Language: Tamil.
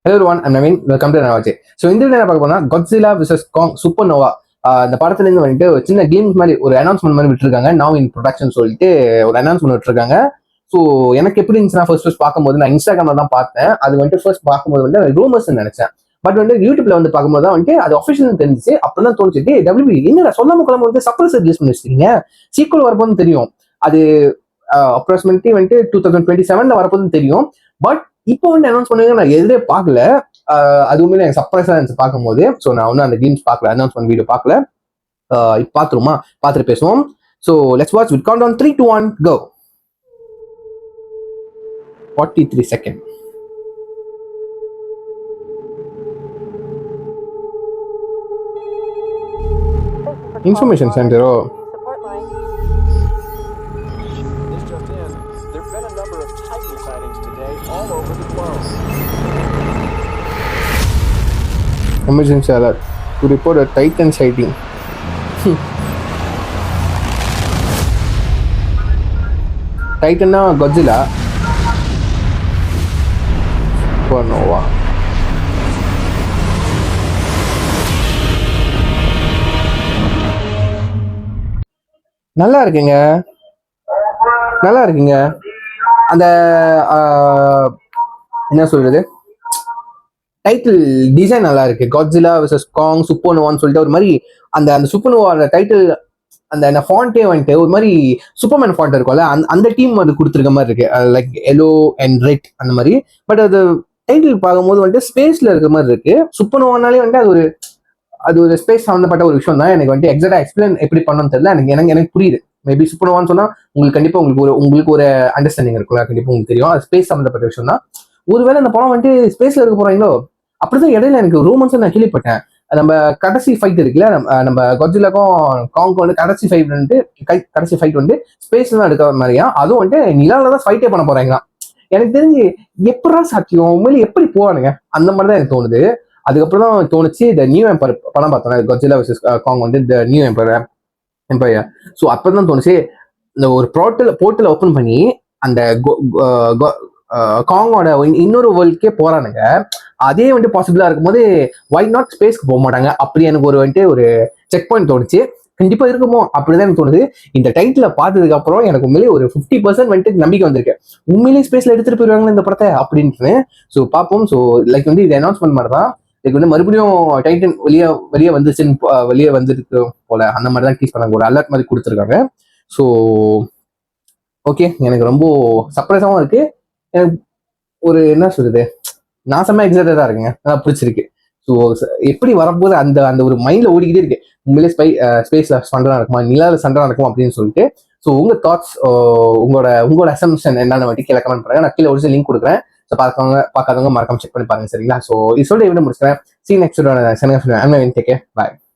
Hello everyone, I'm Naveen. Welcome to Navache. So இந்த வீடியோ பார்க்க போனா Godzilla vs Kong சூப்பர் நோவா இந்த படத்துல இருந்து வந்துட்டு ஒரு சின்ன கேம்ஸ் மாதிரி ஒரு அனௌன்ஸ்மெண்ட் மாதிரி விட்டுருக்காங்க. நவ் இன் ப்ரொடக்ஷன் சொல்லிட்டு ஒரு அனௌன்ஸ்மெண்ட் விட்டுருக்காங்க. ஸோ எனக்கு எப்படி இருந்துச்சுன்னா ஃபர்ஸ்ட் பார்க்கும்போது நான் இன்ஸ்டாகிராம்ல தான் பார்த்தேன். அது வந்துட்டு ஃபர்ஸ்ட் பார்க்கும்போது வந்து ரூமர்ஸ் நினைச்சேன். பட் வந்து யூடியூப்ல வந்து பார்க்கும்போது தான் வந்துட்டு அது அஃபிஷியல் தெரிஞ்சிச்சு. அப்பதான் தோணுச்சு டபிள்யூபி என்னடா சொல்லாம குழம்பு வந்து சர்ப்ரைஸ் ரிலீஸ் பண்ணி வச்சிருக்கீங்க. சீக்குவல் வரப்போன்னு தெரியும். அது அப்ராக்சிமேட்லி வந்துட்டு 2027 வரப்போதுன்னு தெரியும். பட் இப்போ வந்து அனௌன்ஸ் பண்ணுங்க நான் எதுவே பார்க்கல. அதுவுமே எனக்கு சர்ப்ரைஸா இருந்துச்சு பார்க்கும்போது. ஸோ நான் வந்து அந்த கேம்ஸ் பார்க்கல, அனௌன்ஸ்மெண்ட் வீடியோ பார்க்கல. இப்போ பார்த்துருமா, பார்த்துட்டு பேசுவோம். So let's watch with count on 3, 2, 1 go. 43 seconds. Information சென்டரோ emergency alert to report a Titan sighting. Titan na Godzilla. Supernova. நல்லா இருக்குங்க, நல்லா இருக்குங்க. அந்த என்ன சொல்றது, டைட்டில் டிசைன் நல்லா இருக்கு. காட்ஜிலா வெர்சஸ் காங் சூப்பர்னோவான்னு சொல்லிட்டு ஒரு மாதிரி அந்த சூப்பர்னோவா டைட்டில் அந்த ஃபாண்ட்டே வந்துட்டு ஒரு மாதிரி சூப்பர்மேன் ஃபாண்ட் இருக்கும்ல, அந்த டீம் அது கொடுத்துருக்க மாதிரி இருக்கு. லைக் எல்லோ அண்ட் ரெட் அந்த மாதிரி. பட் அது டைட்டில் பார்க்கும்போது வந்துட்டு ஸ்பேஸ்ல இருக்கிற மாதிரி இருக்கு. சூப்பர்னோவானாலே வந்துட்டு அது ஒரு ஸ்பேஸ் சம்மந்தப்பட்ட ஒரு விஷயம் தான். எனக்கு வந்துட்டு எக்ஸாக்டா எக்ஸ்பிளைன் எப்படி பண்ணணும்னு தெரியல. எனக்கு புரியுது. மேபி சூப்பர்னோவான்னு சொன்னா உங்களுக்கு கண்டிப்பா உங்களுக்கு ஒரு அண்டர்ஸ்டாண்டிங் இருக்கும்ல, கண்டிப்பா உங்களுக்கு தெரியும். அது ஸ்பேஸ் சம்மந்தப்பட்ட விஷயம் தான். ஒருவேளை அந்த படம் வந்துட்டு ஸ்பேஸ்ல இருக்க போறாங்களோ. அப்படிதான் இடையில எனக்கு ரூமர்ஸ் நான் கேள்விப்பட்டேன். நம்ம கடைசி ஃபைட் இருக்குல்ல, நம்ம காட்ஜிலாக்கும் காங்கும் வந்து கடைசி ஃபைட் வந்து ஸ்பேஸ்ல தான் எடுக்கிற மாதிரியா. அதுவும் வந்துட்டு நிலால தான் ஃபைட்டே பண்ண போறாங்களா. எனக்கு தெரிஞ்சு எப்படா சாத்தியம், உண்மையில எப்படி போவானுங்க அந்த மாதிரி தான் எனக்கு தோணுது. அதுக்கப்புறம் தான் தோணுச்சு இந்த நியூ எம்பயர் படம் பார்த்தோம், காட்ஜிலா வெர்சஸ் காங் வந்து இந்த நியூ எம்பயர். ஸோ அப்பதான் தோணுச்சு இந்த ஒரு போர்ட்டல் ஓப்பன் பண்ணி அந்த காங்கோட இன்னொரு வேர்ல்டுக்கே போறானுங்க. அதே வந்துட்டு பாசிபிளா இருக்கும்போது வை நாட் ஸ்பேஸ்க்கு போக மாட்டாங்க. அப்படி எனக்கு ஒரு செக் பாயிண்ட் தோணுச்சு. கண்டிப்பா இருக்குமோ அப்படிதான் எனக்கு தோணுது. இந்த டைட்டில பார்த்ததுக்கு அப்புறம் எனக்கு உண்மையிலேயே ஒரு 50% வந்துட்டு நம்பிக்கை வந்திருக்கு. உண்மையிலேயே ஸ்பேஸ்ல எடுத்துட்டு போயிருவாங்களா இந்த படத்தை அப்படின்னு. ஸோ பார்ப்போம். ஸோ லைக் வந்து இது அனௌன்ஸ்மெண்ட் மாதிரி தான். இதுக்கு வந்து மறுபடியும் டைட்டன் வெளியே வந்துச்சுன்னு வெளியே வந்துருக்கு போல, அந்த மாதிரி தான் டீஸ் பண்ணாங்க. ஒரு அலர்ட் மாதிரி கொடுத்துருக்காங்க. ஸோ ஓகே, எனக்கு ரொம்ப சர்ப்ரைஸாகவும் இருக்கு. எனக்கு ஒரு என்ன சொல்றது, நான் செம்ம எக்ஸைட்டடா இருக்குங்க, நல்லா பிடிச்சிருக்கு. ஸோ எப்படி வரப்போது அந்த ஒரு மைண்ட்ல ஓடிக்கிட்டே இருக்கு. உண்மையிலே ஸ்பேஸ்ல சண்டை நடக்குமா, நிலால சண்டை நடக்குமா அப்படின்னு சொல்லிட்டு. ஸோ உங்க தாட்ஸ், உங்களோட அசம்ஷன் என்னன்னு மட்டும் கீழே கமெண்ட் பண்ணுங்க. நான் கீழே ஒரு லிங்க் கொடுக்குறேன். ஸோ பார்க்காதவங்க மறக்காம செக் பண்ணி பாருங்க, சரிங்களா? ஸோ இது சொல்லிட்டு எப்படி முடிச்சுக்கிறேன். See you next video. I'm going to take care. Bye.